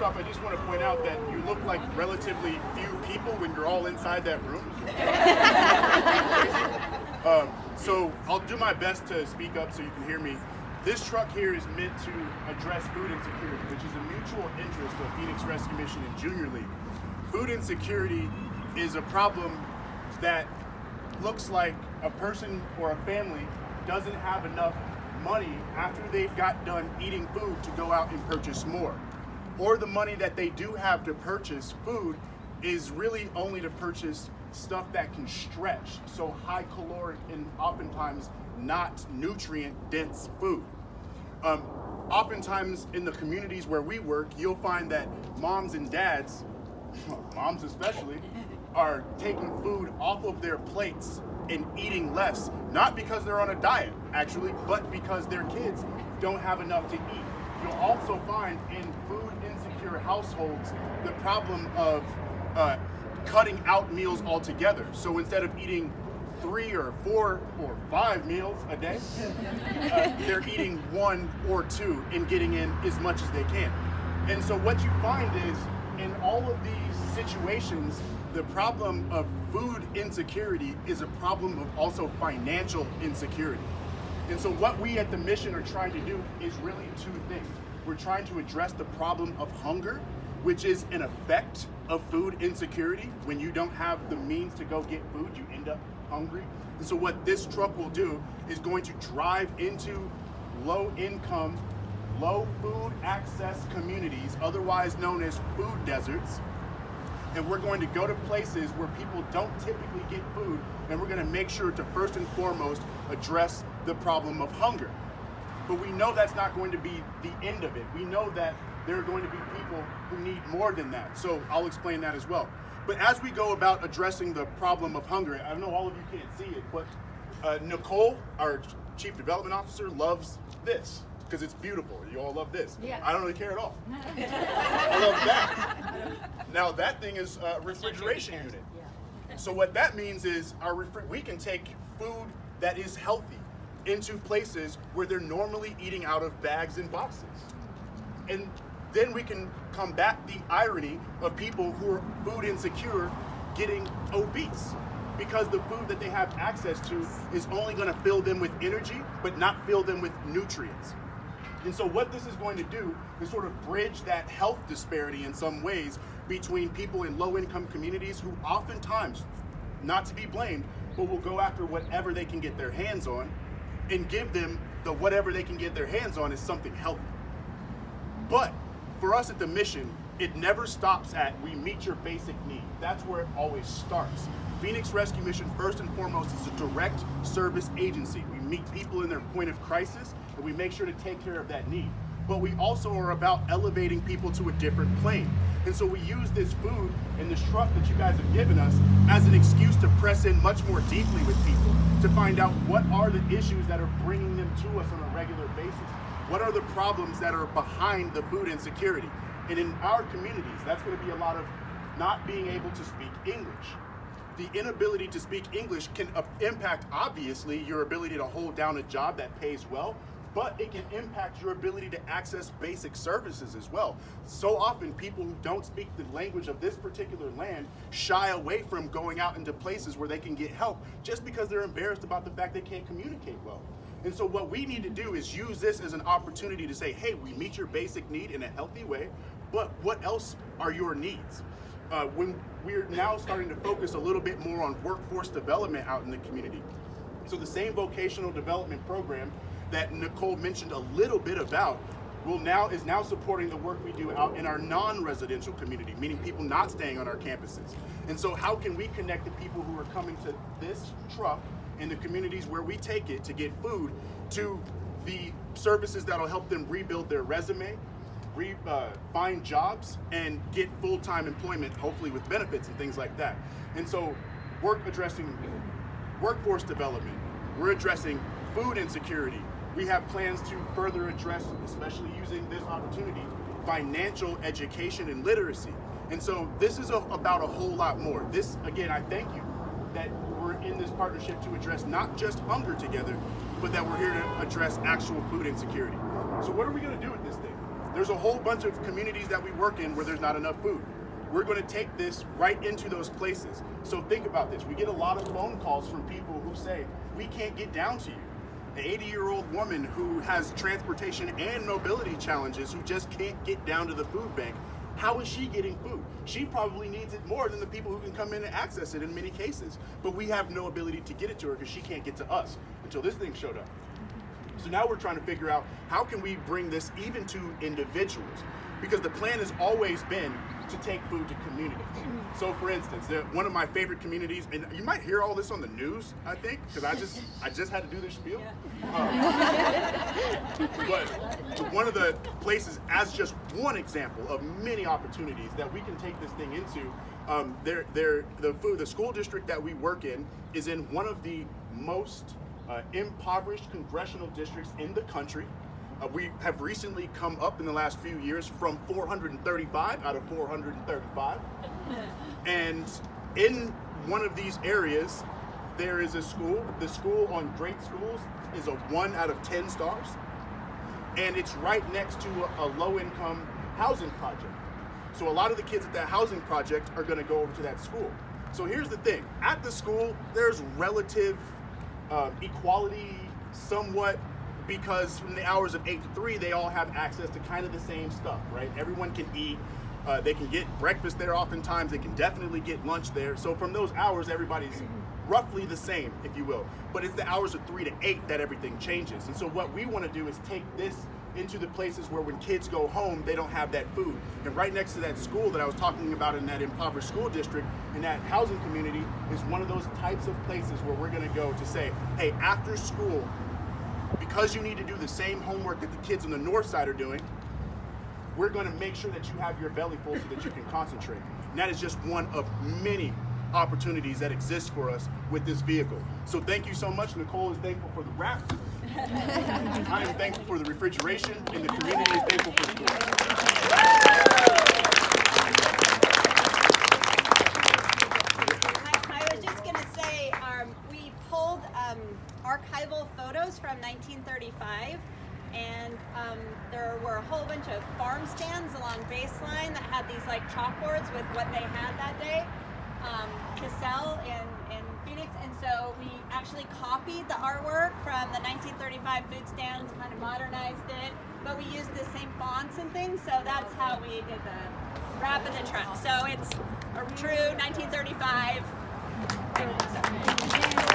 first off, I just want to point out that you look like relatively few people when you're all inside that room. So I'll do my best to speak up so you can hear me. This truck here is meant to address food insecurity, which is a mutual interest of Phoenix Rescue Mission and Junior League. Food insecurity is a problem that looks like a person or a family doesn't have enough money after they've got done eating food to go out and purchase more. Or the money that they do have to purchase food is really only to purchase stuff that can stretch, so high caloric and oftentimes not nutrient dense food. Oftentimes in the communities where we work, you'll find that moms and dads, moms especially, are taking food off of their plates and eating less, not because they're on a diet actually, but because their kids don't have enough to eat. You'll also find in food insecure households the problem of cutting out meals altogether. So instead of eating 3 or 4 or 5 meals a day, they're eating 1 or 2 and getting in as much as they can. And so what you find is in all of these situations, the problem of food insecurity is a problem of also financial insecurity. And so what we at the mission are trying to do is really 2 things. We're trying to address the problem of hunger, which is an effect of food insecurity. When you don't have the means to go get food, you end up hungry. And so what this truck will do is going to drive into low income, low food access communities, otherwise known as food deserts. And we're going to go to places where people don't typically get food, and we're going to make sure to first and foremost address the problem of hunger. But we know that's not going to be the end of it. We know that there are going to be people who need more than that. So I'll explain that as well. But as we go about addressing the problem of hunger, I know all of you can't see it, but Nicole, our Chief Development Officer, loves this because it's beautiful. You all love this. Yeah. I don't really care at all. I love that. Now that thing is a refrigeration unit. So what that means is we can take food that is healthy into places where they're normally eating out of bags and boxes. And then we can combat the irony of people who are food insecure getting obese, because the food that they have access to is only going to fill them with energy, but not fill them with nutrients. And so what this is going to do is sort of bridge that health disparity in some ways between people in low-income communities who oftentimes, not to be blamed, but will go after whatever they can get their hands on and give them the whatever they can get their hands on is something healthy. But for us at the mission, it never stops at we meet your basic need. That's where it always starts. Phoenix Rescue Mission, first and foremost, is a direct service agency. We meet people in their point of crisis, and we make sure to take care of that need. But we also are about elevating people to a different plane. And so we use this food and this truck that you guys have given us as an excuse to press in much more deeply with people, to find out what are the issues that are bringing them to us on a regular basis. What are the problems that are behind the food insecurity? And in our communities, that's going to be a lot of not being able to speak English. The inability to speak English can impact, obviously, your ability to hold down a job that pays well, but it can impact your ability to access basic services as well. So often people who don't speak the language of this particular land shy away from going out into places where they can get help just because they're embarrassed about the fact they can't communicate well. And so what we need to do is use this as an opportunity to say, hey, we meet your basic need in a healthy way, but what else are your needs? When we're now starting to focus a little bit more on workforce development out in the community. So the same vocational development program that Nicole mentioned a little bit about is now supporting the work we do out in our non-residential community, meaning people not staying on our campuses. And so how can we connect the people who are coming to this truck in the communities where we take it to get food to the services that'll help them rebuild their resume, find jobs, and get full-time employment, hopefully with benefits and things like that. And so addressing workforce development, we're addressing food insecurity. We have plans to further address, especially using this opportunity, financial education and literacy. And so this is about a whole lot more. This, again, I thank you that we're in this partnership to address not just hunger together, but that we're here to address actual food insecurity. So what are we going to do with this thing? There's a whole bunch of communities that we work in where there's not enough food. We're going to take this right into those places. So think about this. We get a lot of phone calls from people who say, we can't get down to you. An 80-year-old woman who has transportation and mobility challenges who just can't get down to the food bank. How is she getting food? She probably needs it more than the people who can come in and access it in many cases. But we have no ability to get it to her because she can't get to us until this thing showed up. So now we're trying to figure out how can we bring this even to individuals? Because the plan has always been to take food to communities. So for instance, one of my favorite communities, and you might hear all this on the news, I think, because I just had to do this spiel. But one of the places, as just one example of many opportunities that we can take this thing into, the school district that we work in is in one of the most impoverished congressional districts in the country. We have recently come up in the last few years from 435 out of 435. And in one of these areas, there is a school. The school on Great Schools is a 1 out of 10 stars. And it's right next to a low-income housing project. So a lot of the kids at that housing project are going to go over to that school. So here's the thing. At the school, there's relative equality somewhat, because from the hours of 8 to 3, they all have access to kind of the same stuff, right? Everyone can eat. They can get breakfast there oftentimes. They can definitely get lunch there. So from those hours, everybody's roughly the same, if you will. But it's the hours of 3 to 8 that everything changes. And so what we want to do is take this into the places where when kids go home, they don't have that food. And right next to that school that I was talking about in that impoverished school district, in that housing community, is one of those types of places where we're going to go to say, hey, after school, because you need to do the same homework that the kids on the north side are doing, we're going to make sure that you have your belly full so that you can concentrate. And that is just one of many opportunities that exist for us with this vehicle. So thank you so much. Nicole is thankful for the wrap. I am thankful for the refrigeration, and the community is thankful for the food. I was just going to say, we pulled archival photos from 1935, and there were a whole bunch of farm stands along Baseline that had these like chalkboards with what they had that day to sell in Phoenix, and so we actually copied the artwork from the 1935 food stands, kind of modernized it, but we used the same fonts and things, so that's how we did the wrap in the truck. So it's a true 1935 thing.